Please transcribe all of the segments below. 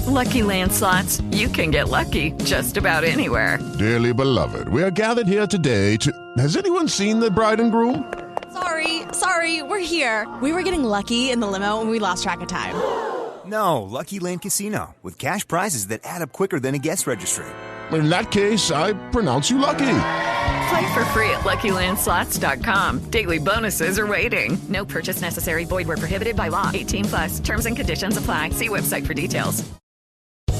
With Lucky Land Slots, you can get lucky just about anywhere. Dearly beloved, we are gathered here today to... Has anyone seen the bride and groom? Sorry, we're here. We were getting lucky in the limo and we lost track of time. No, Lucky Land Casino, with cash prizes that add up quicker than a guest registry. In that case, I pronounce you lucky. Play for free at LuckyLandSlots.com. Daily bonuses are waiting. No purchase necessary. Void where prohibited by law. 18+. Terms and conditions apply. See website for details.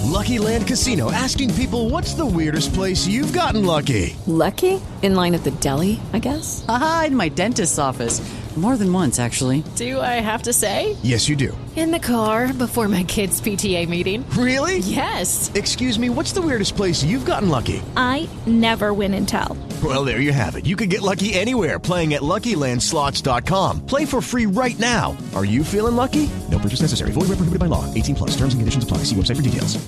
Lucky Land Casino, asking people, what's the weirdest place you've gotten lucky? Lucky? In line at the deli, I guess? Aha, in my dentist's office. More than once, actually. Do I have to say? Yes, you do. In the car before my kids' PTA meeting. Really? Yes. Excuse me, what's the weirdest place you've gotten lucky? I never win and tell. Well, there you have it. You can get lucky anywhere, playing at LuckyLandSlots.com. Play for free right now. Are you feeling lucky? No purchase necessary. Void where prohibited by law. 18+. Terms and conditions apply. See website for details.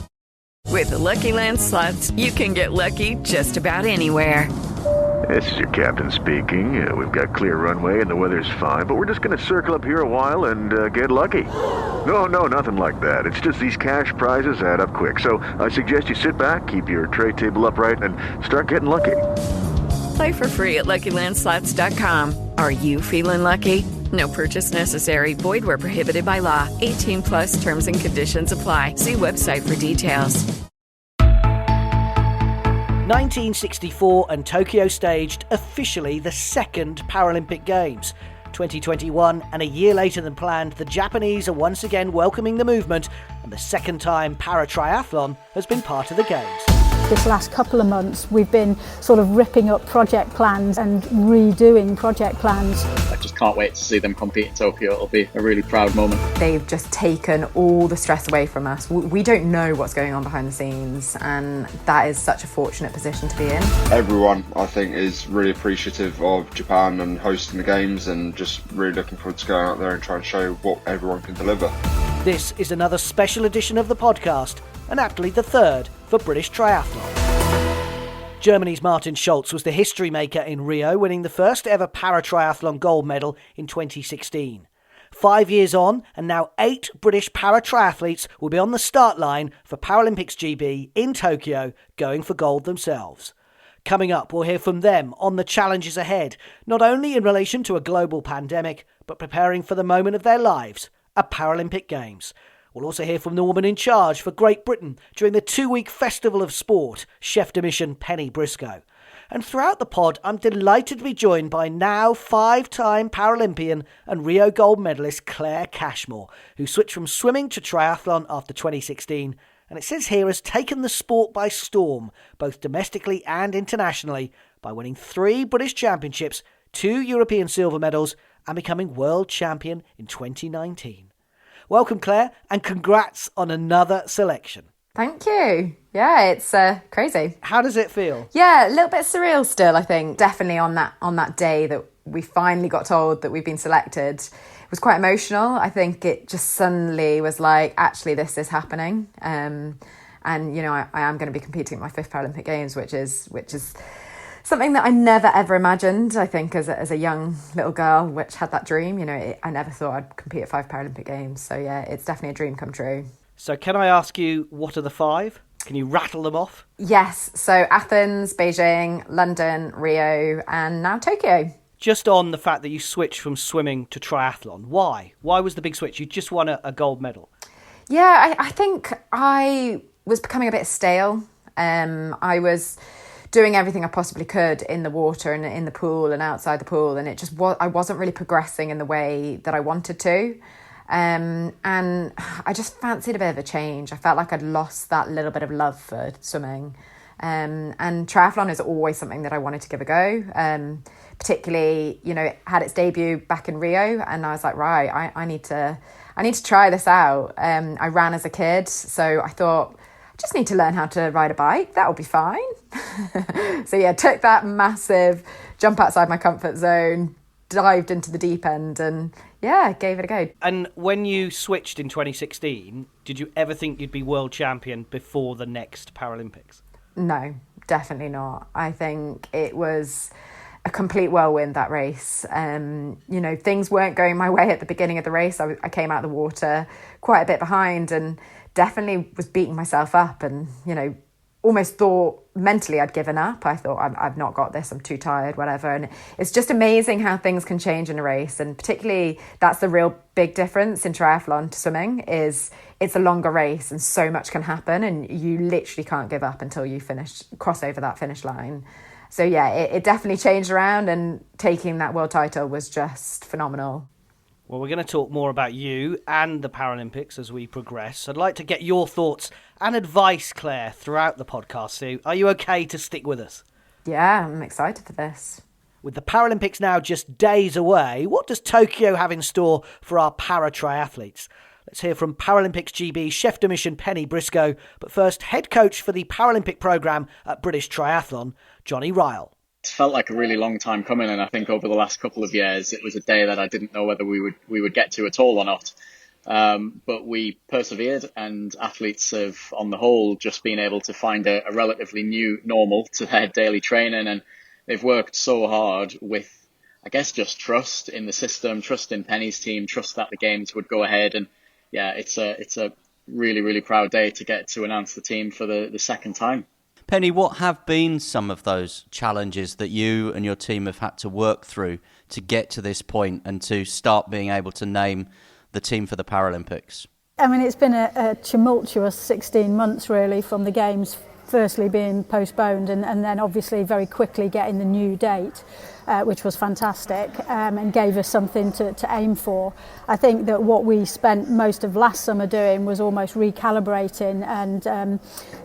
With the Lucky Land Slots, you can get lucky just about anywhere. This is your captain speaking. We've got clear runway and the weather's fine, but we're just going to circle up here a while and get lucky. No, nothing like that. It's just these cash prizes add up quick. So I suggest you sit back, keep your tray table upright, and start getting lucky. Play for free at LuckyLandSlots.com. Are you feeling lucky? No purchase necessary. Void where prohibited by law. 18+ terms and conditions apply. See website for details. 1964 and Tokyo staged officially the second Paralympic Games. 2021, and a year later than planned, the Japanese are once again welcoming the movement, and the second time paratriathlon has been part of the Games. This last couple of months we've been sort of ripping up project plans and redoing project plans. I just can't wait to see them compete in Tokyo. It'll be a really proud moment. They've just taken all the stress away from us. We don't know what's going on behind the scenes, and that is such a fortunate position to be in. Everyone, I think, is really appreciative of Japan and hosting the Games, and just really looking forward to going out there and trying to show what everyone can deliver. This is another special edition of the podcast, and aptly the third for British Triathlon. Germany's Martin Schulz was the history maker in Rio, winning the first ever paratriathlon gold medal in 2016. 5 years on, and now 8 British paratriathletes will be on the start line for ParalympicsGB in Tokyo, going for gold themselves. Coming up, we'll hear from them on the challenges ahead, not only in relation to a global pandemic, but preparing for the moment of their lives, a Paralympic Games. We'll also hear from the woman in charge for Great Britain during the 2-week Festival of Sport, Chef de Mission Penny Briscoe. And throughout the pod, I'm delighted to be joined by now 5-time Paralympian and Rio gold medalist Claire Cashmore, who switched from swimming to triathlon after 2016, and it says here has taken the sport by storm, both domestically and internationally, by winning 3 British Championships, 2 European silver medals, and becoming world champion in 2019. Welcome, Claire, and congrats on another selection. Thank you. Yeah, it's crazy. How does it feel? Yeah, a little bit surreal still, I think. Definitely on that day that we finally got told that we've been selected, it was quite emotional. I think it just suddenly was like, actually, this is happening. And, you know, I am going to be competing at my 5th Paralympic Games, which is something that I never ever imagined. I think as a young little girl, which had that dream, you know, I never thought I'd compete at 5 Paralympic Games. So yeah, it's definitely a dream come true. So can I ask you, what are the 5? Can you rattle them off? Yes. So Athens, Beijing, London, Rio, and now Tokyo. Just on the fact that you switched from swimming to triathlon, why? Why was the big switch? You just won a gold medal. Yeah, I think I was becoming a bit stale. I was doing everything I possibly could in the water and in the pool and outside the pool, and I wasn't really progressing in the way that I wanted to. And I just fancied a bit of a change. I felt like I'd lost that little bit of love for swimming. And triathlon is always something that I wanted to give a go. Particularly, you know, it had its debut back in Rio, and I was like, right, I need to try this out. I ran as a kid, so I thought, I just need to learn how to ride a bike. That'll be fine. So yeah, took that massive jump outside my comfort zone, dived into the deep end, and yeah, gave it a go. And when you switched in 2016, did you ever think you'd be world champion before the next Paralympics? No, definitely not. I think it was a complete whirlwind, that race. Things weren't going my way at the beginning of the race. I came out of the water quite a bit behind and definitely was beating myself up and, almost thought mentally I'd given up. I thought, I've not got this, I'm too tired, whatever. And it's just amazing how things can change in a race. And particularly that's the real big difference in triathlon to swimming, is it's a longer race and so much can happen and you literally can't give up until you cross over that finish line. So yeah, it definitely changed around, and taking that world title was just phenomenal. Well, we're going to talk more about you and the Paralympics as we progress. I'd like to get your thoughts and advice, Claire, throughout the podcast. So are you okay to stick with us? Yeah, I'm excited for this. With the Paralympics now just days away, what does Tokyo have in store for our para-triathletes? Let's hear from ParalympicsGB chef de mission Penny Briscoe, but first, head coach for the Paralympic Programme at British Triathlon, Jonathon Riall. It felt like a really long time coming, and I think over the last couple of years it was a day that I didn't know whether we would get to at all or not. But we persevered, and athletes have, on the whole, just been able to find a relatively new normal to their daily training, and they've worked so hard with, I guess, just trust in the system, trust in Penny's team, trust that the games would go ahead. And yeah, it's a really, really proud day to get to announce the team for the second time. Penny, what have been some of those challenges that you and your team have had to work through to get to this point and to start being able to name the team for the Paralympics? I mean, it's been a tumultuous 16 months, really, from the Games firstly being postponed and then obviously very quickly getting the new date, which was fantastic and gave us something to aim for. I think that what we spent most of last summer doing was almost recalibrating and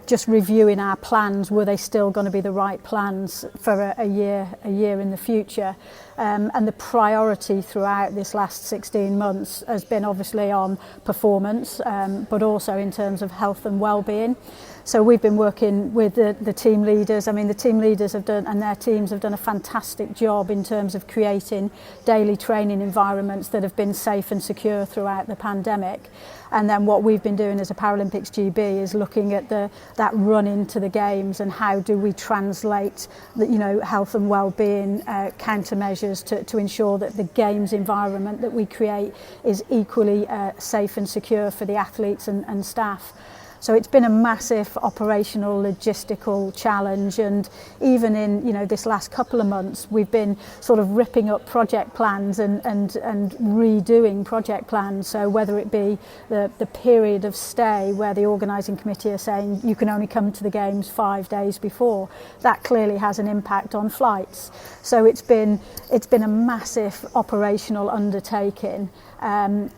just reviewing our plans. Were they still going to be the right plans for a year in the future? And the priority throughout this last 16 months has been obviously on performance, but also in terms of health and well-being. So we've been working with the team leaders. I mean, the team leaders have done, and their teams have done a fantastic job in terms of creating daily training environments that have been safe and secure throughout the pandemic. And then what we've been doing as a ParalympicsGB is looking at that run into the Games and how do we translate the, health and well-being countermeasures to ensure that the Games environment that we create is equally safe and secure for the athletes and staff. So it's been a massive operational, logistical challenge, and even in this last couple of months, we've been sort of ripping up project plans and redoing project plans. So whether it be the period of stay where the organising committee are saying you can only come to the Games 5 days before, that clearly has an impact on flights. So it's been a massive operational undertaking. And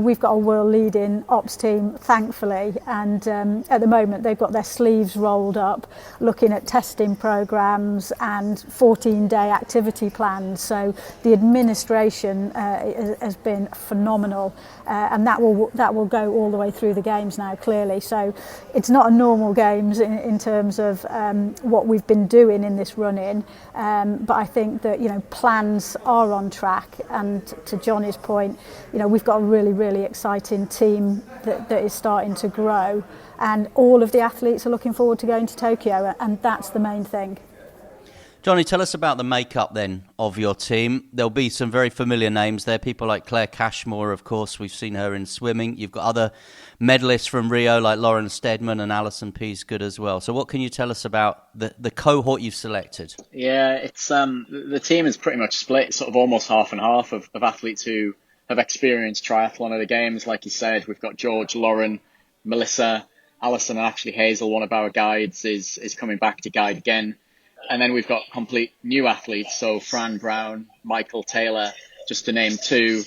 we've got a world-leading ops team, thankfully, and at the moment they've got their sleeves rolled up, looking at testing programmes and 14-day activity plans. So the administration has been phenomenal, and that will go all the way through the Games now, clearly. So it's not a normal Games in terms of what we've been doing in this run-in, but I think that plans are on track, and to Johnny's point, we've got a really, really exciting team that is starting to grow, and all of the athletes are looking forward to going to Tokyo, and that's the main thing. Johnny, tell us about the makeup then of your team. There'll be some very familiar names there, people like Claire Cashmore, of course. We've seen her in swimming. You've got other medalists from Rio like Lauren Steadman and Alison Peasgood as well. So what can you tell us about the cohort you've selected? Yeah, it's the team is pretty much split, sort of almost half and half of athletes who have experienced triathlon at the Games. Like you said, we've got George, Lauren, Melissa, Alison, and actually Hazel, one of our guides, is coming back to guide again. And then we've got complete new athletes, so Fran Brown, Michael Taylor, just to name two,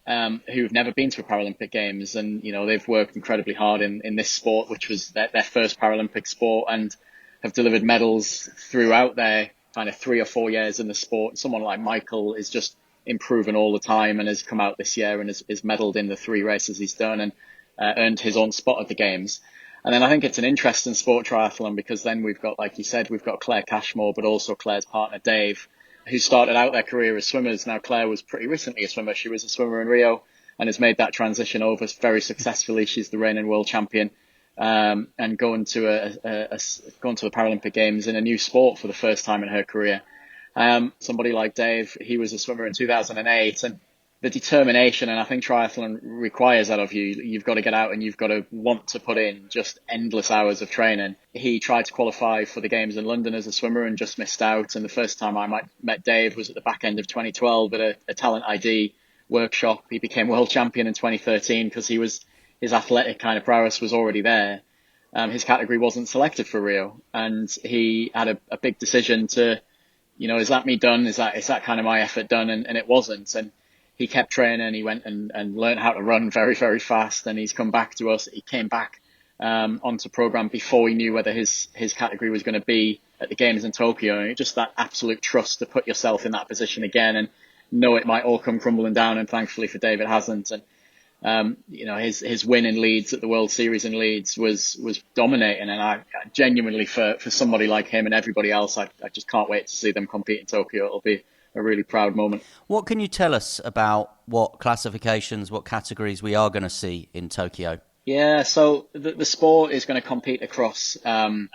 who've never been to a Paralympic Games. And, they've worked incredibly hard in this sport, which was their first Paralympic sport, and have delivered medals throughout their kind of 3 or 4 years in the sport. Someone like Michael is just improving all the time and has come out this year and is medalled in the 3 races he's done and earned his own spot at the Games. And then I think it's an interesting sport, triathlon, because then we've got, like you said, we've got Claire Cashmore, but also Claire's partner, Dave, who started out their career as swimmers. Now, Claire was pretty recently a swimmer. She was a swimmer in Rio and has made that transition over very successfully. She's the reigning world champion, and going to the Paralympic Games in a new sport for the first time in her career. Somebody like Dave, he was a swimmer in 2008, and the determination, and I think triathlon requires that of you. You've got to get out and you've got to want to put in just endless hours of training. He tried to qualify for the Games in London as a swimmer and just missed out. And the first time I met Dave was at the back end of 2012 at a talent ID workshop. He became world champion in 2013 because his athletic kind of prowess was already there. His category wasn't selected for Rio, and he had a big decision to, is that me done? Is that kind of my effort done? And it wasn't. And he kept training. He went and learned how to run very, very fast. And he's come back to us. He came back onto programme before he knew whether his category was going to be at the Games in Tokyo. And just that absolute trust to put yourself in that position again and know it might all come crumbling down. And thankfully for Dave, it hasn't. And his win in Leeds at the World Series in Leeds was dominating. And I genuinely, for somebody like him and everybody else, I just can't wait to see them compete in Tokyo. It'll be a really proud moment. What can you tell us about what classifications, what categories we are going to see in Tokyo? Yeah, so the sport is going to compete across 4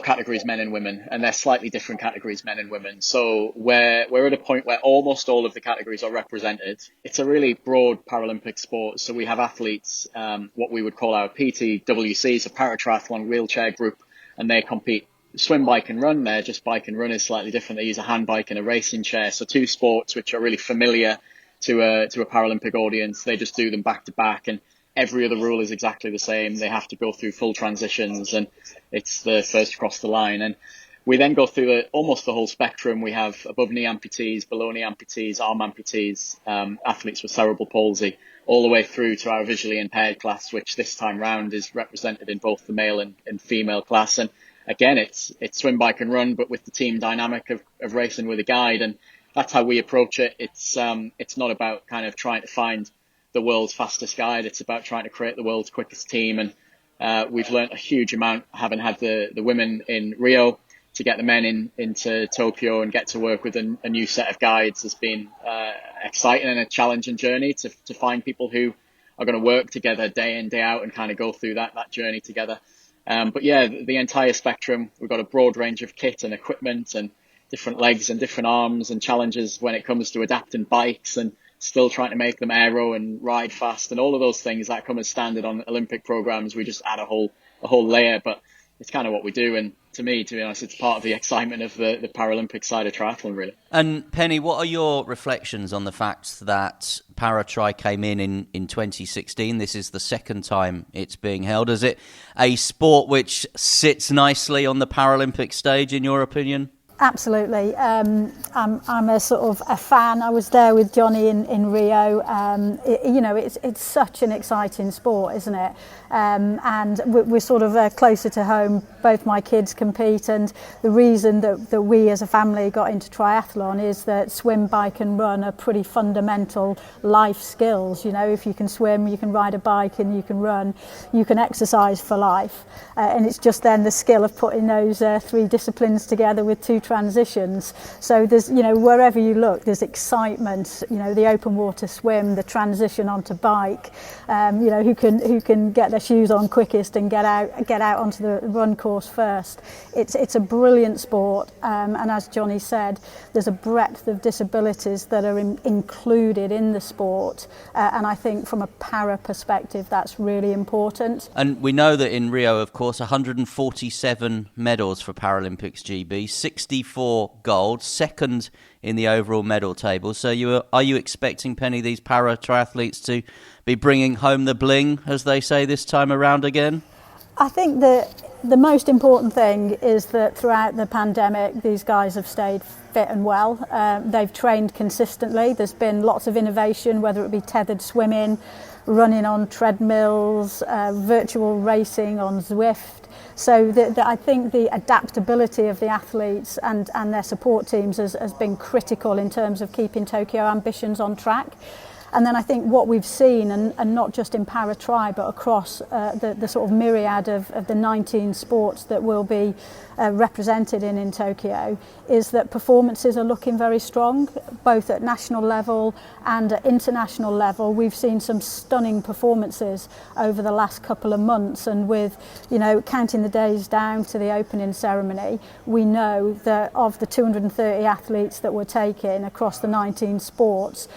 categories, men and women, and they're slightly different categories, men and women. So we're at a point where almost all of the categories are represented. It's a really broad Paralympic sport. So we have athletes, what we would call our PTWC, so paratriathlon wheelchair group, and they compete swim, bike and run. There, just bike and run is slightly different. They use a hand bike and a racing chair. So 2 sports which are really familiar to a Paralympic audience. They just do them back to back, and every other rule is exactly the same. They have to go through full transitions, and it's the first across the line. And we then go through almost the whole spectrum. We have above knee amputees, below knee amputees, arm amputees, athletes with cerebral palsy, all the way through to our visually impaired class, which this time round is represented in both the male and female class. And again, it's swim, bike and run, but with the team dynamic of racing with a guide. And that's how we approach it. It's not about kind of trying to find the world's fastest guide. It's about trying to create the world's quickest team. And we've learnt a huge amount, having had the women in Rio, to get the men into Tokyo and get to work with a new set of guides has been exciting and a challenging journey to find people who are going to work together day in, day out and kind of go through that journey together. But yeah, the entire spectrum. We've got a broad range of kit and equipment and different legs and different arms and challenges when it comes to adapting bikes and still trying to make them aero and ride fast and all of those things that come as standard on Olympic programs. We just add a whole layer, but it's kind of what we do. And to me, to be honest, it's part of the excitement of the Paralympic side of triathlon, really. And Penny, what are your reflections on the fact that Paratri came in 2016? This is the second time it's being held. Is it a sport which sits nicely on the Paralympic stage, in your opinion? Absolutely. I'm a sort of a fan. I was there with Johnny in Rio. It's such an exciting sport, isn't it? And we're sort of closer to home. Both my kids compete, and the reason that we as a family got into triathlon is that swim, bike and run are pretty fundamental life skills. If you can swim, you can ride a bike and you can run, you can exercise for life. And it's just then the skill of putting those 3 disciplines together with 2 transitions. So there's, wherever you look, there's excitement. The open water swim, the transition onto bike. Who can get their shoes on quickest and get out onto the run course first. It's a brilliant sport, and as Johnny said, there's a breadth of disabilities that are included in the sport, and I think from a para perspective that's really important. And we know that in Rio, of course, 147 medals for ParalympicsGB, 64 gold, second in the overall medal table. So are you expecting, Penny, these para triathletes to be bringing home the bling, as they say, this time around again? I think that the most important thing is that throughout the pandemic, these guys have stayed fit and well. They've trained consistently. There's been lots of innovation, whether it be tethered swimming, running on treadmills, virtual racing on Zwift. So I think the adaptability of the athletes and their support teams has been critical in terms of keeping Tokyo ambitions on track. And then I think what we've seen, and not just in para-tri, but across the sort of myriad of the 19 sports that will be represented in Tokyo, is that performances are looking very strong, both at national level and at international level. We've seen some stunning performances over the last couple of months, and with, counting the days down to the opening ceremony, we know that of the 230 athletes that were taken across the 19 sports,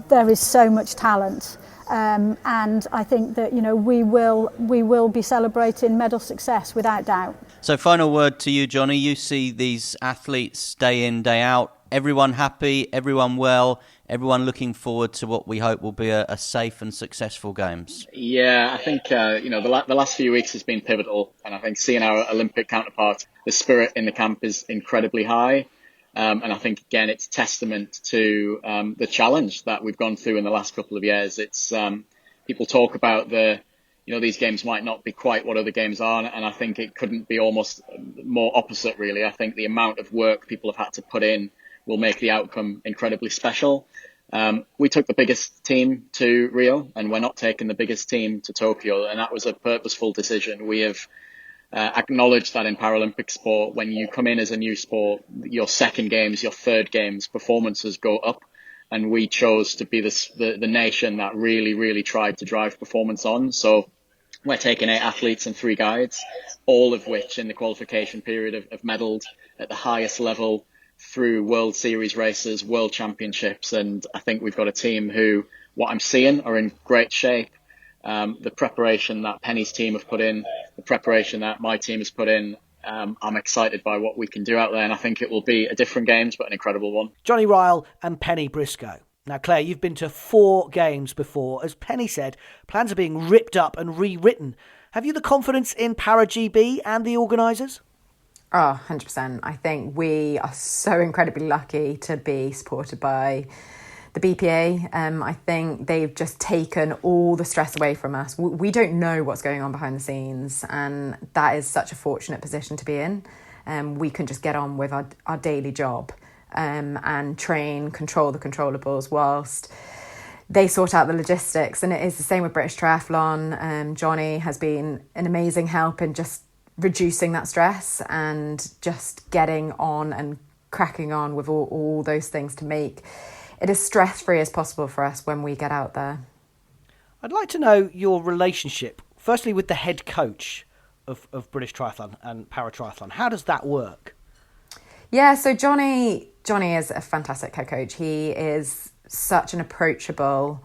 there is so much talent. And I think that we will be celebrating medal success without doubt. So final word to you, Johnny. You see these athletes day in, day out. Everyone happy, everyone well, everyone looking forward to what we hope will be a safe and successful Games. Yeah, I think the last few weeks has been pivotal, and I think seeing our Olympic counterparts, the spirit in the camp is incredibly high. And I think, again, it's testament to the challenge that we've gone through in the last couple of years. It's people talk about these games might not be quite what other games are, and I think it couldn't be almost more opposite, really. I think the amount of work people have had to put in will make the outcome incredibly special. We took the biggest team to Rio, and we're not taking the biggest team to Tokyo, and that was a purposeful decision. We have acknowledge that in Paralympic sport, when you come in as a new sport, your second games, your third games, performances go up. And we chose to be the nation that really, really tried to drive performance on. So we're taking 8 athletes and 3 guides, all of which in the qualification period have medalled at the highest level through World Series races, World Championships. And I think we've got a team who, what I'm seeing, are in great shape. The preparation that Penny's team have put in, the preparation that my team has put in, I'm excited by what we can do out there, and I think it will be a different Games, but an incredible one. Johnny Riall and Penny Briscoe. Now, Claire, you've been to 4 Games before. As Penny said, plans are being ripped up and rewritten. Have you the confidence in ParalympicsGB and the organisers? Oh, 100%. I think we are so incredibly lucky to be supported by the BPA. I think they've just taken all the stress away from us. We don't know what's going on behind the scenes, and that is such a fortunate position to be in. We can just get on with our daily job and train, control the controllables whilst they sort out the logistics. And it is the same with British Triathlon. Johnny has been an amazing help in just reducing that stress and just getting on and cracking on with all those things to make it as stress-free as possible for us when we get out there. I'd like to know your relationship, firstly with the head coach of British Triathlon and Paratriathlon. How does that work? Yeah, so Johnny is a fantastic head coach. He is such an approachable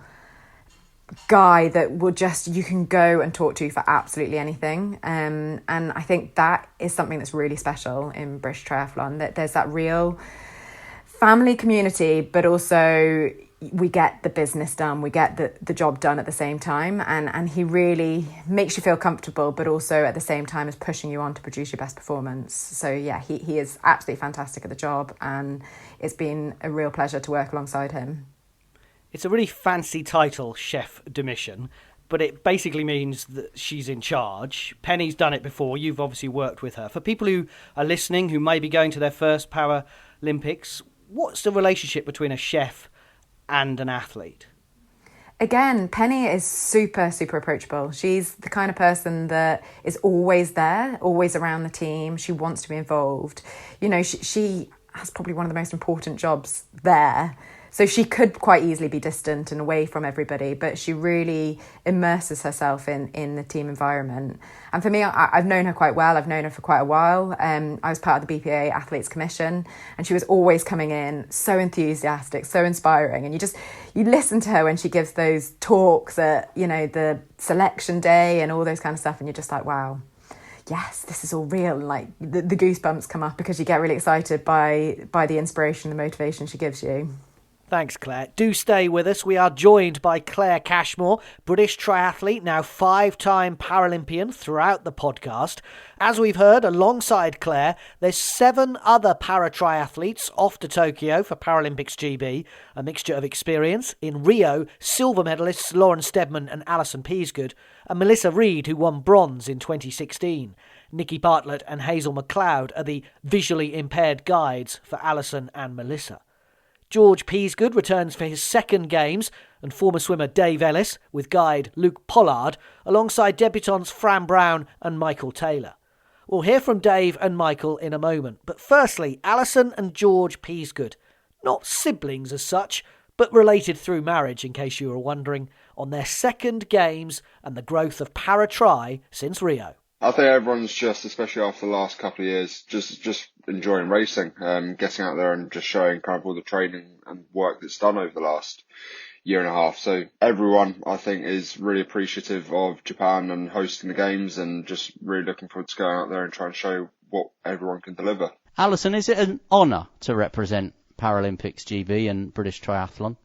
guy that you can go and talk to for absolutely anything. And I think that is something that's really special in British Triathlon, that there's that real family community, but also we get the business done, we get the job done at the same time, and he really makes you feel comfortable, but also at the same time is pushing you on to produce your best performance. So yeah, he is absolutely fantastic at the job, and it's been a real pleasure to work alongside him. It's a really fancy title, Chef de Mission, but it basically means that she's in charge. Penny's done it before, you've obviously worked with her. For people who are listening, who may be going to their first Paralympics, what's the relationship between a chef and an athlete? Again, Penny is super, super approachable. She's the kind of person that is always there, always around the team. She wants to be involved. She has probably one of the most important jobs there. So she could quite easily be distant and away from everybody, but she really immerses herself in the team environment. And for me, I've known her quite well. I've known her for quite a while. I was part of the BPA Athletes Commission, and she was always coming in so enthusiastic, so inspiring. And you listen to her when she gives those talks at, the selection day and all those kind of stuff, and you're just like, wow, yes, this is all real. And like the goosebumps come up because you get really excited by the inspiration, the motivation she gives you. Thanks, Claire. Do stay with us. We are joined by Claire Cashmore, British triathlete, now 5-time Paralympian, throughout the podcast. As we've heard, alongside Claire, there's 7 other para-triathletes off to Tokyo for ParalympicsGB, a mixture of experience. In Rio, silver medalists Lauren Steadman and Alison Peasgood, and Melissa Reid, who won bronze in 2016. Nikki Bartlett and Hazel MacLeod are the visually impaired guides for Alison and Melissa. George Peasgood returns for his second Games, and former swimmer Dave Ellis with guide Luke Pollard alongside debutants Fran Brown and Michael Taylor. We'll hear from Dave and Michael in a moment, but firstly, Alison and George Peasgood. Not siblings as such, but related through marriage, in case you were wondering, on their second Games and the growth of para-tri since Rio. I think everyone's just, especially after the last couple of years, just enjoying racing, getting out there and just showing kind of all the training and work that's done over the last year and a half. So everyone, I think, is really appreciative of Japan and hosting the Games and just really looking forward to going out there and trying to show what everyone can deliver. Alison, is it an honour to represent ParalympicsGB and British Triathlon?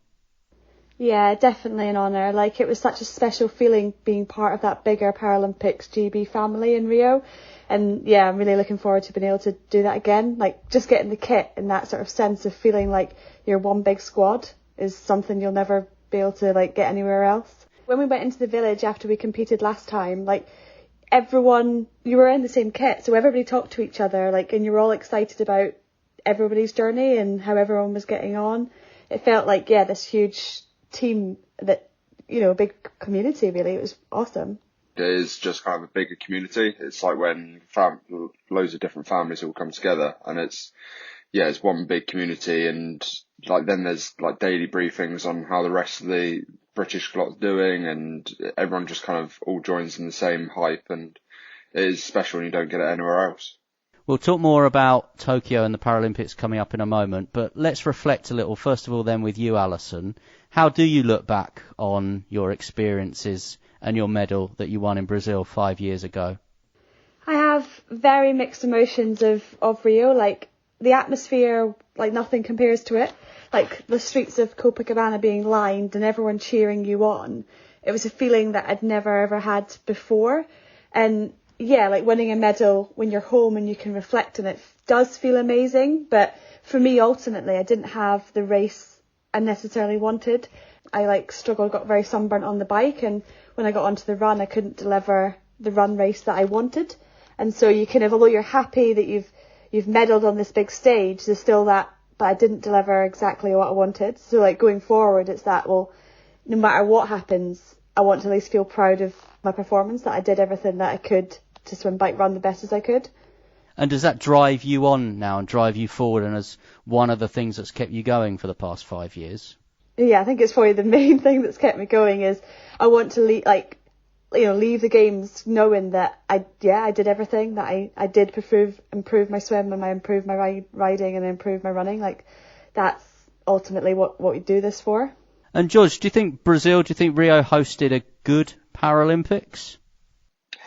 Yeah, definitely an honour. Like, it was such a special feeling being part of that bigger ParalympicsGB family in Rio. And yeah, I'm really looking forward to being able to do that again. Like, just getting the kit and that sort of sense of feeling like you're one big squad is something you'll never be able to like get anywhere else. When we went into the village after we competed last time, like, everyone, you were in the same kit, so everybody talked to each other, like, and you were all excited about everybody's journey and how everyone was getting on. It felt like, yeah, this huge team that, you know, a big community really. It was awesome. It is just kind of a bigger community. It's like when loads of different families all come together, and it's one big community, and like then there's like daily briefings on how the rest of the British lot's doing, and everyone just kind of all joins in the same hype, and it is special and you don't get it anywhere else. We'll talk more about Tokyo and the Paralympics coming up in a moment, but let's reflect a little, first of all, then with you, Alison. How do you look back on your experiences and your medal that you won in Brazil 5 years ago? I have very mixed emotions of Rio. Like, the atmosphere, like, nothing compares to it. Like, the streets of Copacabana being lined and everyone cheering you on. It was a feeling that I'd never ever had before. And yeah, like, winning a medal when you're home and you can reflect on it does feel amazing. But for me, ultimately, I didn't have the race I necessarily wanted. I struggled, got very sunburnt on the bike, and when I got onto the run, I couldn't deliver the run race that I wanted. And so you kind of, although you're happy that you've medalled on this big stage, there's still that, but I didn't deliver exactly what I wanted. So like, going forward, it's that, well, no matter what happens, I want to at least feel proud of my performance, that I did everything that I could to swim, bike, run the best as I could. And does that drive you on now and drive you forward, and as one of the things that's kept you going for the past 5 years? Yeah, I think it's probably the main thing that's kept me going is I want to leave the Games knowing that I did everything, that I did improve my swim, and I improved my riding and improved my running. Like, that's ultimately what we do this for. And George, do you think Rio hosted a good Paralympics?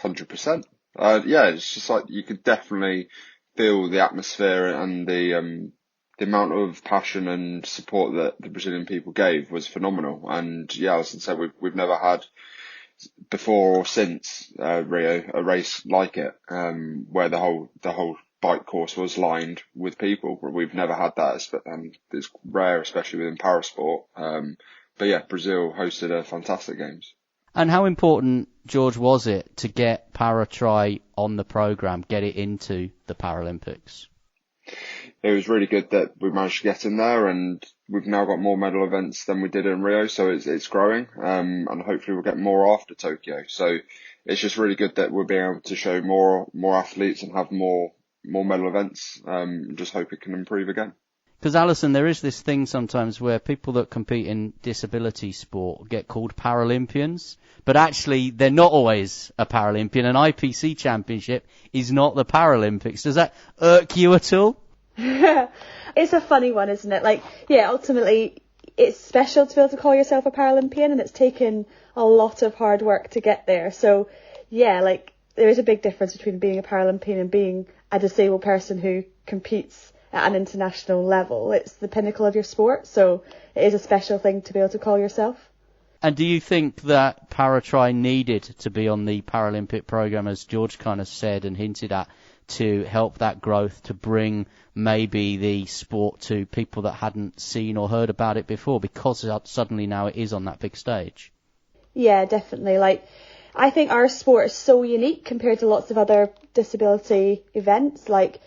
100%. It's just like you could definitely feel the atmosphere, and the amount of passion and support that the Brazilian people gave was phenomenal. And yeah, as I said, we've never had before or since Rio a race like it, where the whole bike course was lined with people. We've never had that, and it's rare, especially within parasport. But yeah, Brazil hosted a fantastic Games. And how important, George, was it to get para-tri on the programme, get it into the Paralympics? It was really good that we managed to get in there, and we've now got more medal events than we did in Rio, so it's growing, and hopefully we'll get more after Tokyo. So it's just really good that we're being able to show more athletes and have more medal events. Just hope it can improve again. Because, Alison, there is this thing sometimes where people that compete in disability sport get called Paralympians, but actually they're not always a Paralympian. An IPC championship is not the Paralympics. Does that irk you at all? It's a funny one, isn't it? Like, yeah, ultimately it's special to be able to call yourself a Paralympian, and it's taken a lot of hard work to get there. So yeah, like, there is a big difference between being a Paralympian and being a disabled person who competes at an international level. It's the pinnacle of your sport, so it is a special thing to be able to call yourself. And do you think that para-tri needed to be on the Paralympic programme, as George kind of said and hinted at, to help that growth, to bring maybe the sport to people that hadn't seen or heard about it before, because suddenly now it is on that big stage? Yeah, definitely. Like, I think our sport is so unique compared to lots of other disability events. Like,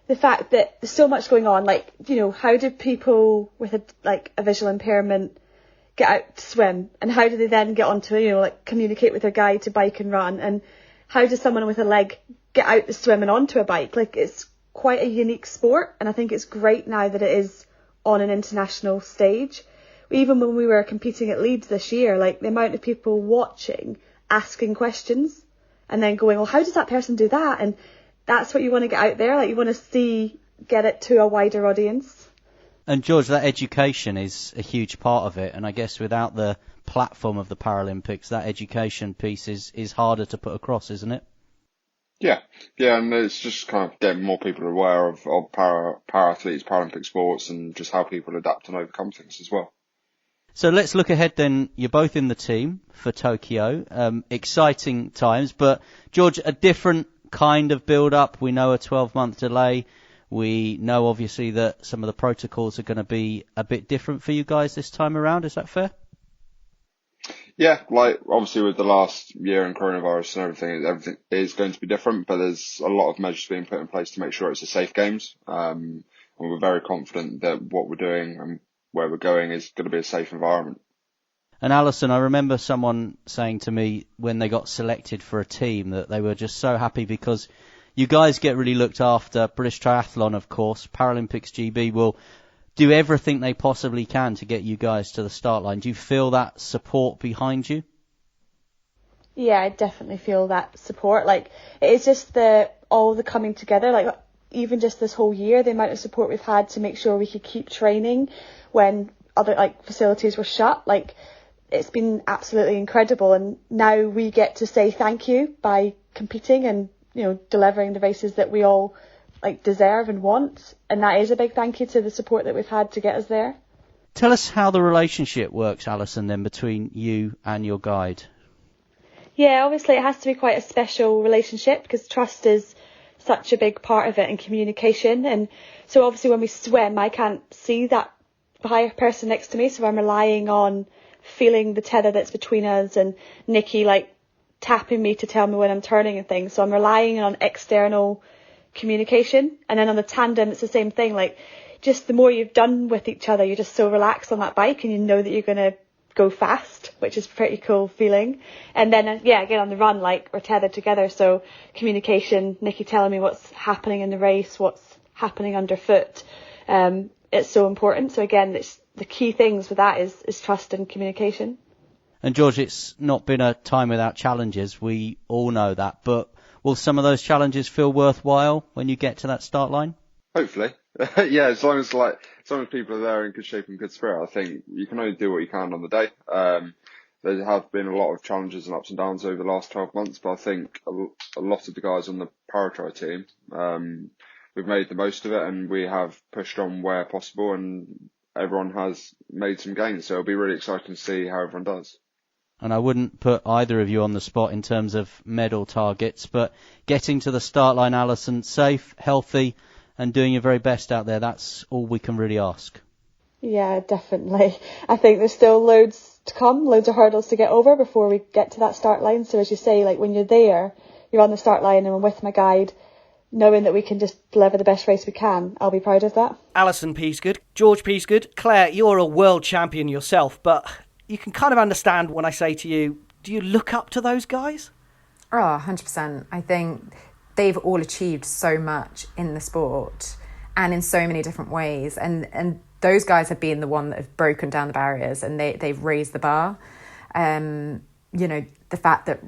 the fact that there's so much going on, like, you know, how do people with a visual impairment get out to swim, and how do they then get on to, you know, like communicate with their guide to bike and run, and how does someone with a leg get out to swim and onto a bike? Like, it's quite a unique sport, and I think it's great now that it is on an international stage. Even when we were competing at Leeds this year, like the amount of people watching, asking questions, and then going, well, how does that person do that? And that's what you want to get out there. Like, you want to get it to a wider audience. And George, that education is a huge part of it. And I guess without the platform of the Paralympics, that education piece is harder to put across, isn't it? Yeah, and it's just kind of getting more people aware of para-athletes, Paralympic sports, and just how people adapt and overcome things as well. So let's look ahead then. You're both in the team for Tokyo. Exciting times, but George, a different kind of build-up. We know a 12-month delay. We know obviously that some of the protocols are going to be a bit different for you guys this time around. Is that fair? Yeah, like obviously with the last year and coronavirus and everything is going to be different, but there's a lot of measures being put in place to make sure it's a safe games. And we're very confident that what we're doing and where we're going is going to be a safe environment. And Alison, I remember someone saying to me when they got selected for a team that they were just so happy because you guys get really looked after. British Triathlon, of course, ParalympicsGB will do everything they possibly can to get you guys to the start line. Do you feel that support behind you? Yeah, I definitely feel that support. Like, it's just all the coming together. Like, even just this whole year, the amount of support we've had to make sure we could keep training when other facilities were shut. Like, it's been absolutely incredible. And now we get to say thank you by competing and, you know, delivering the races that we all deserve and want, and that is a big thank you to the support that we've had to get us there. Tell us how the relationship works, Alison, then between you and your guide. Yeah, obviously it has to be quite a special relationship because trust is such a big part of it, and communication. And so obviously when we swim, I can't see that higher person next to me, so I'm relying on feeling the tether that's between us, and Nikki tapping me to tell me when I'm turning and things. So I'm relying on external communication. And then on the tandem, it's the same thing. Like, just the more you've done with each other, you're just so relaxed on that bike, and you know that you're going to go fast, which is a pretty cool feeling. And then again on the run, we're tethered together, so communication, Nikki telling me what's happening in the race, what's happening underfoot, it's so important. So again, it's the key things with that is trust and communication. And George, it's not been a time without challenges, we all know that, but will some of those challenges feel worthwhile when you get to that start line? Hopefully. Yeah, as long as people are there in good shape and good spirit, I think you can only do what you can on the day. There have been a lot of challenges and ups and downs over the last 12 months, but I think a lot of the guys on the Paratri team, we've made the most of it, and we have pushed on where possible, and everyone has made some gains. So it'll be really exciting to see how everyone does. And I wouldn't put either of you on the spot in terms of medal targets, but getting to the start line, Alison, safe, healthy, and doing your very best out there, that's all we can really ask. Yeah, definitely. I think there's still loads to come, loads of hurdles to get over before we get to that start line. So as you say, when you're there, you're on the start line and I'm with my guide, knowing that we can just deliver the best race we can, I'll be proud of that. Alison Peasgood, George Peasgood, Claire, you're a world champion yourself, but you can kind of understand when I say to you, do you look up to those guys? Oh, 100%. I think they've all achieved so much in the sport and in so many different ways. And those guys have been the one that have broken down the barriers, and they've raised the bar. The fact that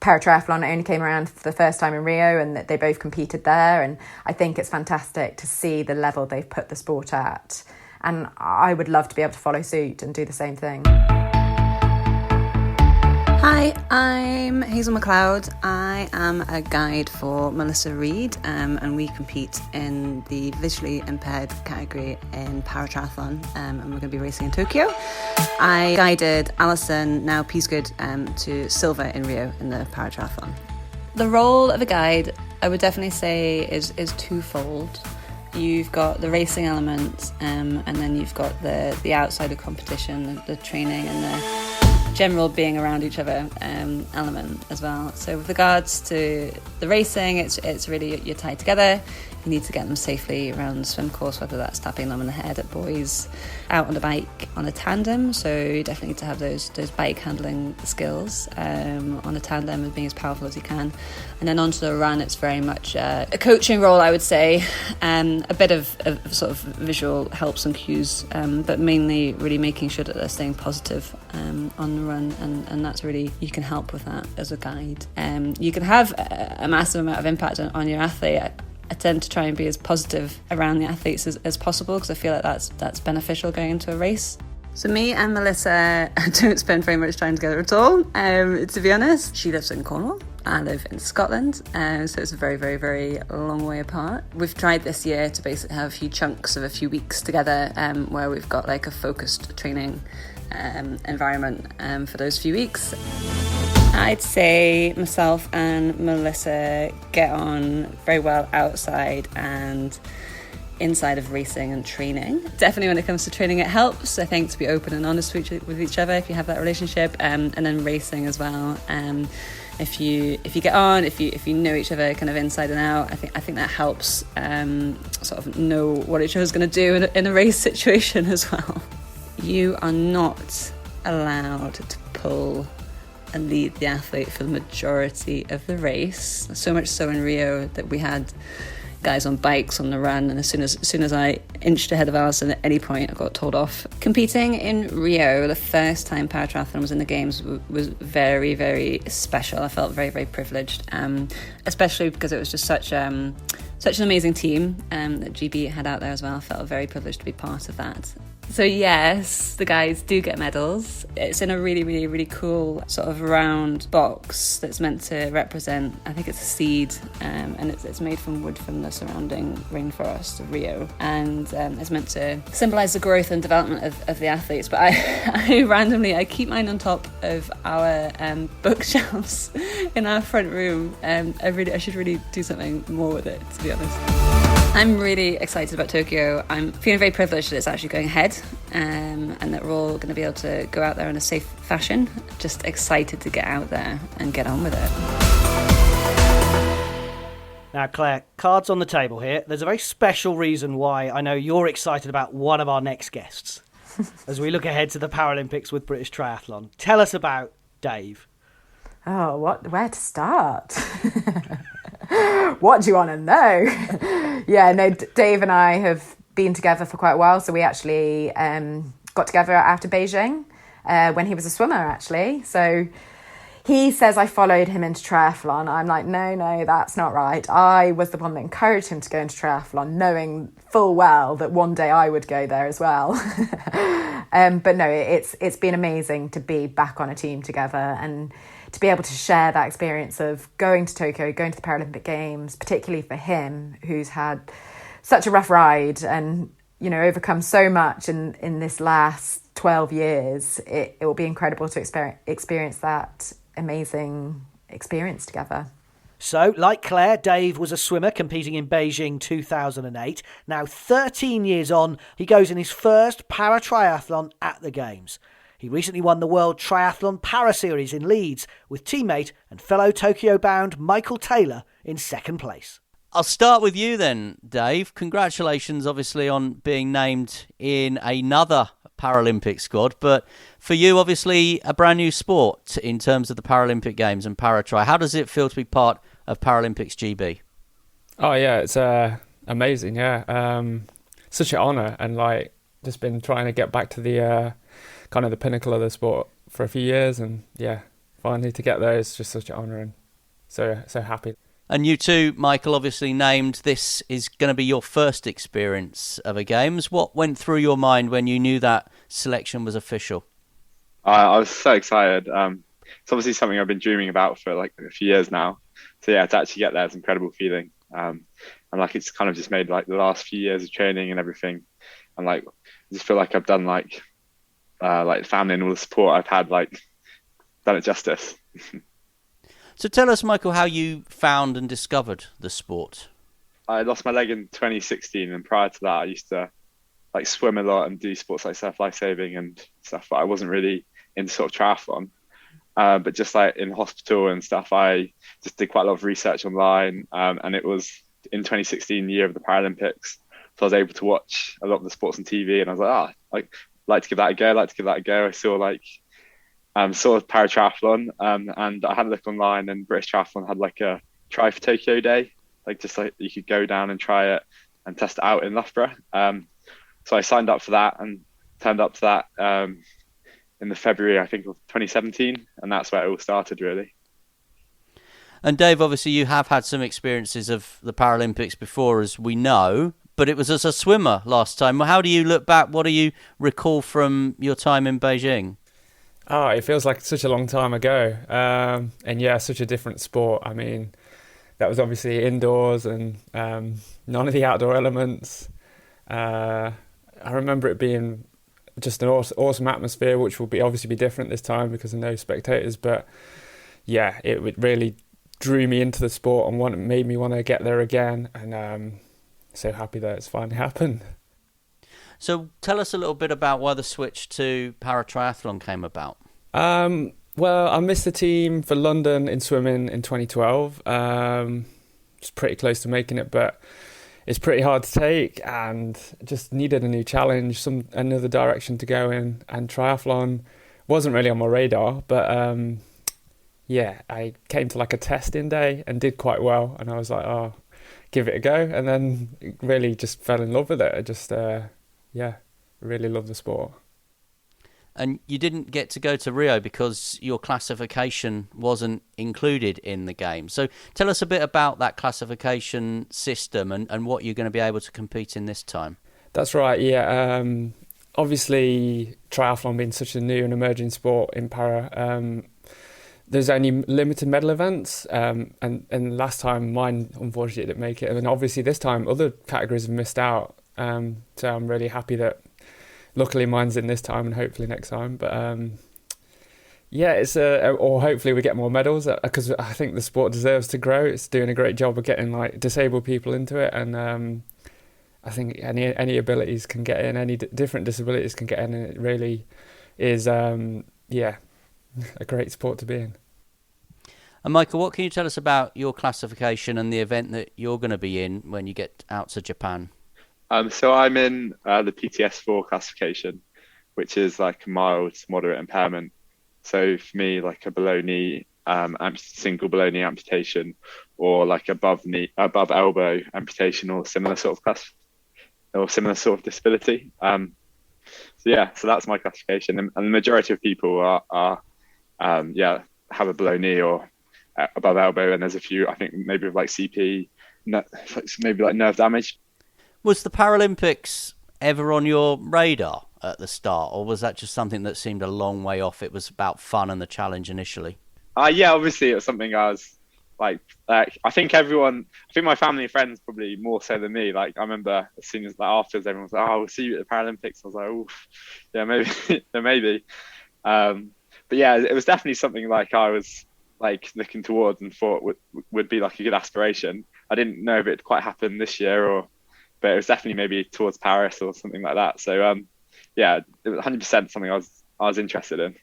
paratriathlon only came around for the first time in Rio, and that they both competed there. And I think it's fantastic to see the level they've put the sport at. And I would love to be able to follow suit and do the same thing. Hi, I'm Hazel MacLeod. I am a guide for Melissa Reid, and we compete in the visually impaired category in paratriathlon, and we're going to be racing in Tokyo. I guided Alison, now Peasgood, to silver in Rio in the paratriathlon. The role of a guide, I would definitely say, is twofold. You've got the racing element, and then you've got the outside of competition, the training and the general being around each other element as well. So with regards to the racing, it's really, you're tied together. You need to get them safely around the swim course, whether that's tapping them on the head at boys, out on the bike on a tandem. So you definitely need to have those bike handling skills on a tandem and being as powerful as you can. And then onto the run, it's very much a coaching role, I would say, a bit of sort of visual helps and cues, but mainly really making sure that they're staying positive on the run, and that's really, you can help with that as a guide. You can have a massive amount of impact on your athlete. I tend to try and be as positive around the athletes as possible, because I feel like that's beneficial going into a race. So me and Melissa don't spend very much time together at all, to be honest. She lives in Cornwall, I live in Scotland, so it's a very, very, very long way apart. We've tried this year to basically have a few chunks of a few weeks together, where we've got like a focused training environment for those few weeks. I'd say myself and Melissa get on very well outside and inside of racing and training. Definitely when it comes to training, it helps, I think, to be open and honest with each other if you have that relationship, and then racing as well. If you get on, if you know each other kind of inside and out, I think that helps sort of know what each other's going to do in a race situation as well. You are not allowed to pull and lead the athlete for the majority of the race. So much so in Rio that we had guys on bikes on the run, and as soon as I inched ahead of Alison at any point, I got told off. Competing in Rio, the first time paratriathlon was in the Games, was very, very special. I felt very, very privileged, especially because it was just such an amazing team that GB had out there as well. I felt very privileged to be part of that. So yes, the guys do get medals. It's in a really, really, really cool sort of round box that's meant to represent, I think it's a seed, and it's made from wood from the surrounding rainforest of Rio, and it's meant to symbolise the growth and development of the athletes. But I randomly keep mine on top of our bookshelves in our front room. I should really do something more with it, to be honest. I'm really excited about Tokyo. I'm feeling very privileged that it's actually going ahead, and that we're all going to be able to go out there in a safe fashion. Just excited to get out there and get on with it. Now, Claire, cards on the table here. There's a very special reason why I know you're excited about one of our next guests as we look ahead to the Paralympics with British Triathlon. Tell us about Dave. Oh, where to start? What do you want to know? Yeah, no, Dave and I have been together for quite a while, so we actually got together after Beijing when he was a swimmer, actually. So he says I followed him into triathlon. I'm like, no, that's not right. I was the one that encouraged him to go into triathlon, knowing full well that one day I would go there as well. But no, it's been amazing to be back on a team together and to be able to share that experience of going to Tokyo, going to the Paralympic Games, particularly for him, who's had such a rough ride and, you know, overcome so much in this last 12 years. It will be incredible to experience that amazing experience together. So, like Claire, Dave was a swimmer competing in Beijing 2008. Now, 13 years on, he goes in his first paratriathlon at the Games. He recently won the World Triathlon Para Series in Leeds with teammate and fellow Tokyo-bound Michael Taylor in second place. I'll start with you then, Dave. Congratulations, obviously, on being named in another Paralympic squad. But for you, obviously, a brand new sport in terms of the Paralympic Games and Paratri. How does it feel to be part of ParalympicsGB? Oh, yeah, it's amazing, yeah. Such an honour, and just been trying to get back to the kind of the pinnacle of the sport for a few years, and yeah, finally to get there is just such an honour, and so happy. And you too, Michael, obviously named. This is going to be your first experience of a Games. What went through your mind when you knew that selection was official? I was so excited. It's obviously something I've been dreaming about for a few years now. So yeah, to actually get there is an incredible feeling. And it's kind of just made the last few years of training and everything, and I just feel like I've done family and all the support I've had done it justice. So tell us, Michael, how you found and discovered the sport. I lost my leg in 2016, and prior to that I used to swim a lot and do sports like surf lifesaving and stuff, but I wasn't really into sort of triathlon. But just in hospital and stuff, I just did quite a lot of research online, and it was in 2016, the year of the Paralympics. So I was able to watch a lot of the sports on TV, and I was like, I'd like to give that a go. I saw paratriathlon, and I had a look online, and British Triathlon had like a try for Tokyo day, like you could go down and try it and test it out in Loughborough. So I signed up for that and turned up to that in the February, I think, of 2017, and that's where it all started, really. And Dave, obviously you have had some experiences of the Paralympics before, as we know, but it was as a swimmer last time. How do you look back? What do you recall from your time in Beijing? Oh, it feels like such a long time ago. And yeah, such a different sport. I mean, that was obviously indoors and none of the outdoor elements. I remember it being just an awesome atmosphere, which will obviously be different this time because of no spectators. But yeah, it really drew me into the sport and made me want to get there again. And so happy that it's finally happened. So tell us a little bit about why the switch to paratriathlon came about. Well, I missed the team for London in swimming in 2012. It's pretty close to making it, but it's pretty hard to take and just needed a new challenge, another direction to go in. And triathlon wasn't really on my radar, but yeah, I came to like a testing day and did quite well. And I was like, oh, give it a go. And then really just fell in love with it. I just, really love the sport. And you didn't get to go to Rio because your classification wasn't included in the game. So tell us a bit about that classification system and what you're going to be able to compete in this time. That's right, yeah. Obviously, triathlon being such a new and emerging sport in para, there's only limited medal events. And last time mine unfortunately didn't make it. And obviously this time other categories have missed out. So I'm really happy that luckily mine's in this time and hopefully next time. But yeah, it's or hopefully we get more medals because I think the sport deserves to grow. It's doing a great job of getting like disabled people into it, and I think any abilities can get in, any different disabilities can get in, and it really is a great sport to be in. And Michael, what can you tell us about your classification and the event that you're going to be in when you get out to Japan? So I'm in the PTS4 classification, which is like a mild to moderate impairment. So for me, like a below knee, single below knee amputation, or like above elbow amputation, or similar sort of disability. So that's my classification, and the majority of people have a below knee or above elbow, and there's a few, I think, maybe with like CP, maybe like nerve damage. Was the Paralympics ever on your radar at the start, or was that just something that seemed a long way off? It was about fun and the challenge initially. Yeah, obviously it was something I was like I think my family and friends probably more so than me. Like I remember as soon as afterwards, everyone was like, "Oh, we'll see you at the Paralympics." I was like, "Oh, yeah, maybe, maybe." But yeah, it was definitely something like I was like looking towards and thought would be like a good aspiration. I didn't know if it quite happened this year but it was definitely maybe towards Paris or something like that. So yeah, it was 100% something I was interested in.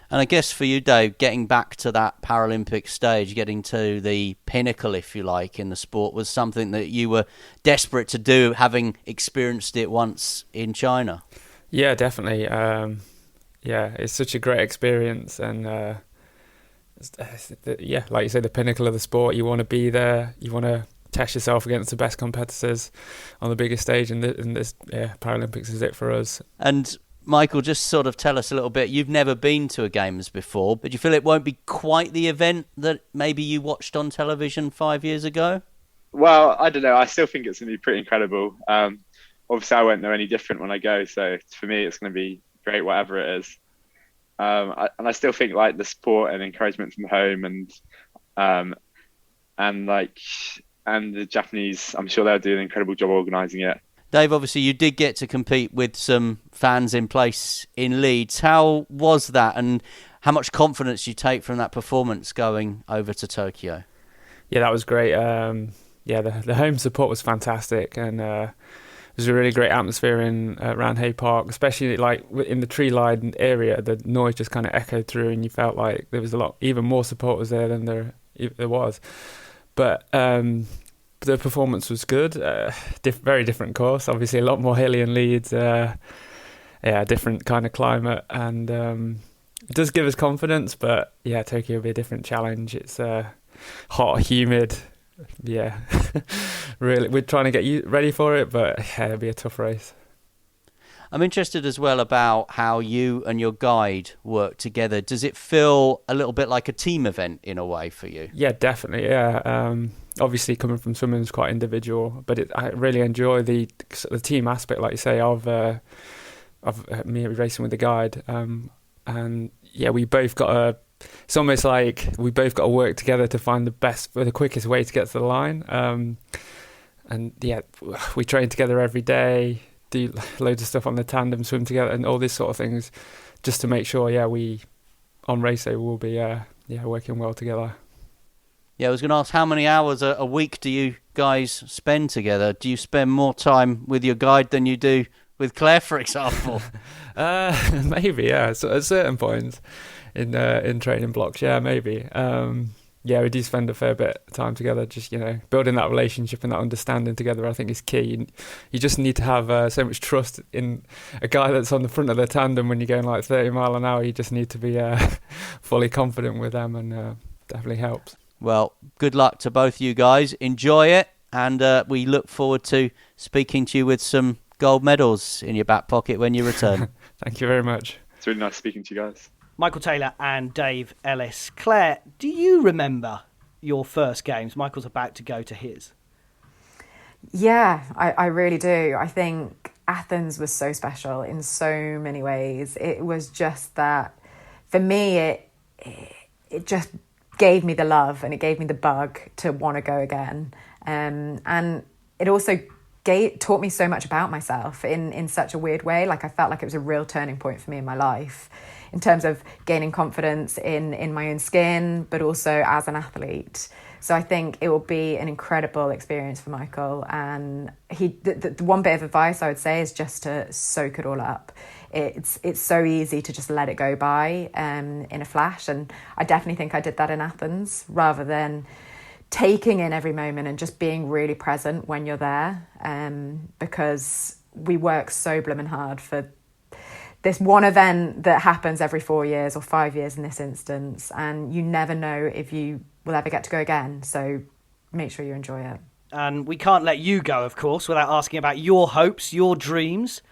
And I guess for you, Dave, getting back to that Paralympic stage, getting to the pinnacle, if you like, in the sport was something that you were desperate to do, having experienced it once in China. Yeah, definitely. It's such a great experience, and like you say, the pinnacle of the sport. You want to be there. You want to test yourself against the best competitors on the biggest stage, and this Paralympics is it for us. And Michael, just sort of tell us a little bit. You've never been to a Games before, but do you feel it won't be quite the event that maybe you watched on television 5 years ago? Well, I don't know. I still think it's going to be pretty incredible. Obviously, I won't know any different when I go, so for me, it's going to be great, whatever it is. And I still think like the support and encouragement from home and the Japanese, I'm sure they'll do an incredible job organising it. Dave, obviously you did get to compete with some fans in place in Leeds. How was that, and how much confidence you take from that performance going over to Tokyo? Yeah, that was great. The home support was fantastic, and it was a really great atmosphere around Hay Park, especially like in the tree-lined area. The noise just kind of echoed through, and you felt like there was even more supporters there than there was. But The performance was good. Very different course. Obviously, a lot more hilly and leads. Different kind of climate, and it does give us confidence. But yeah, Tokyo will be a different challenge. It's hot, humid. Yeah, really, we're trying to get you ready for it, but yeah, it'll be a tough race. I'm interested as well about how you and your guide work together. Does it feel a little bit like a team event in a way for you? Yeah, definitely. Yeah, obviously coming from swimming is quite individual, but I really enjoy the team aspect, like you say, of me racing with the guide. And yeah, we both got it's almost like we both got to work together to find the quickest way to get to the line. And yeah, we train together every day, do loads of stuff on the tandem, swim together, and all these sort of things, just to make sure, we on race day we'll be working well together. Yeah, I was going to ask, how many hours a week do you guys spend together? Do you spend more time with your guide than you do with Claire, for example? Maybe, yeah. So at certain points in training blocks, yeah, maybe. We do spend a fair bit of time together, just, building that relationship and that understanding together, I think is key. You just need to have so much trust in a guy that's on the front of the tandem when you're going like 30 mile an hour. You just need to be fully confident with them, and definitely helps. Well, good luck to both you guys. Enjoy it, and we look forward to speaking to you with some gold medals in your back pocket when you return. Thank you very much. It's really nice speaking to you guys. Michael Taylor and Dave Ellis. Claire, do you remember your first games? Michael's about to go to his. Yeah, I really do. I think Athens was so special in so many ways. It was just that, for me, it just gave me the love and it gave me the bug to want to go again. And it also taught me so much about myself in such a weird way. Like, I felt like it was a real turning point for me in my life in terms of gaining confidence in my own skin, but also as an athlete. So I think it will be an incredible experience for Michael. And the one bit of advice I would say is just to soak it all up. It's so easy to just let it go by in a flash. And I definitely think I did that in Athens, rather than taking in every moment and just being really present when you're there, because we work so blooming hard for this one event that happens every 4 years or 5 years in this instance, and you never know if you will ever get to go again. So make sure you enjoy it. And we can't let you go, of course, without asking about your hopes, your dreams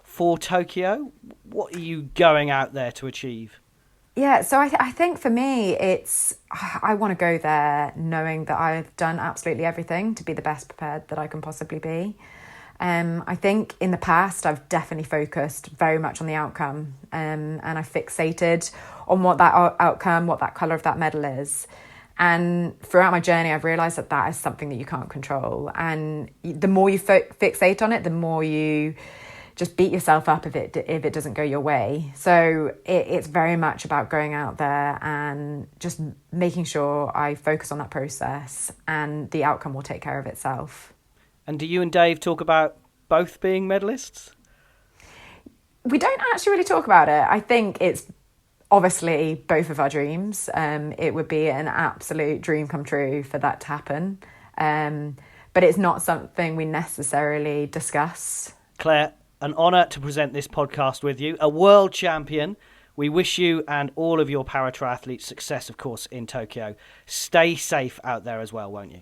for Tokyo. What are you going out there to achieve? Yeah, so I think for me, I want to go there knowing that I've done absolutely everything to be the best prepared that I can possibly be. I think in the past, I've definitely focused very much on the outcome, and I fixated on what that outcome, what that colour of that medal is. And throughout my journey, I've realised that is something that you can't control. And the more you fixate on it, the more you just beat yourself up if it doesn't go your way. So it's very much about going out there and just making sure I focus on that process, and the outcome will take care of itself. And do you and Dave talk about both being medalists? We don't actually really talk about it. I think it's obviously both of our dreams. It would be an absolute dream come true for that to happen. But it's not something we necessarily discuss. Claire, an honour to present this podcast with you. A world champion. We wish you and all of your para-triathletes success, of course, in Tokyo. Stay safe out there as well, won't you?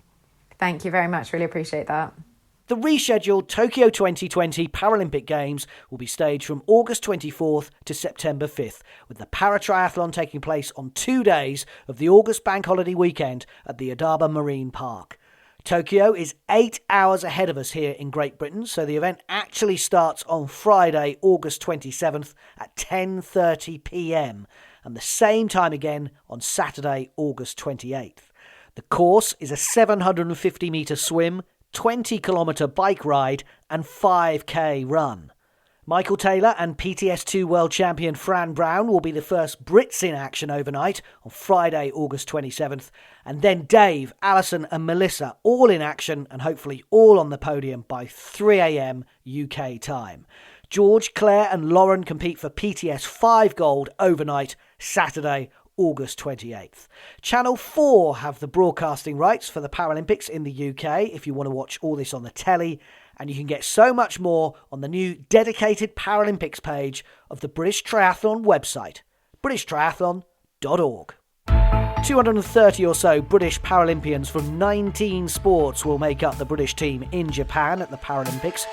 Thank you very much. Really appreciate that. The rescheduled Tokyo 2020 Paralympic Games will be staged from August 24th to September 5th, with the paratriathlon taking place on 2 days of the August bank holiday weekend at the Odaba Marine Park. Tokyo is 8 hours ahead of us here in Great Britain, so the event actually starts on Friday, August 27th at 10:30 p.m, and the same time again on Saturday, August 28th. The course is a 750-metre swim, 20-kilometre bike ride and 5k run. Michael Taylor and PTS2 world champion Fran Brown will be the first Brits in action overnight on Friday, August 27th, and then Dave, Alison and Melissa all in action and hopefully all on the podium by 3 a.m. UK time. George, Claire and Lauren compete for PTS 5 gold overnight Saturday, August 28th. Channel 4 have the broadcasting rights for the Paralympics in the UK if you want to watch all this on the telly, and you can get so much more on the new dedicated Paralympics page of the British Triathlon website, BritishTriathlon.org. 230 or so British Paralympians from 19 sports will make up the British team in Japan at the Paralympics.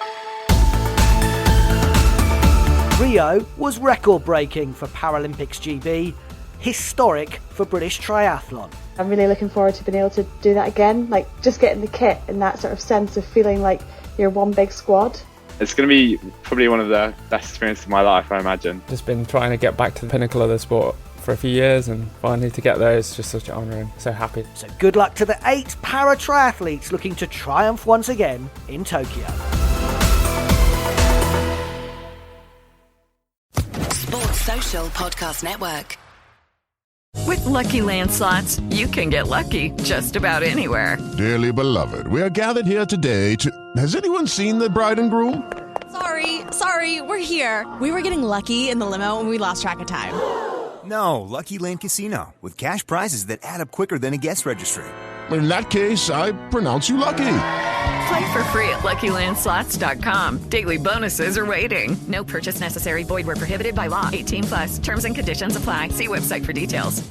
Rio was record-breaking for ParalympicsGB, historic for British Triathlon. I'm really looking forward to being able to do that again, like just getting the kit and that sort of sense of feeling like you're one big squad. It's going to be probably one of the best experiences of my life, I imagine. Just been trying to get back to the pinnacle of the sport for a few years, and finally to get there is just such an honour and so happy. So good luck to the 8 para-triathletes looking to triumph once again in Tokyo. Sports Social Podcast Network. With Lucky Land Slots, you can get lucky just about anywhere. Dearly beloved, we are gathered here today to... Has anyone seen the bride and groom? Sorry, we're here. We were getting lucky in the limo and we lost track of time. No, Lucky Land Casino, with cash prizes that add up quicker than a guest registry. In that case, I pronounce you lucky. Play for free at LuckyLandSlots.com. Daily bonuses are waiting. No purchase necessary. Void where prohibited by law. 18+. Terms and conditions apply. See website for details.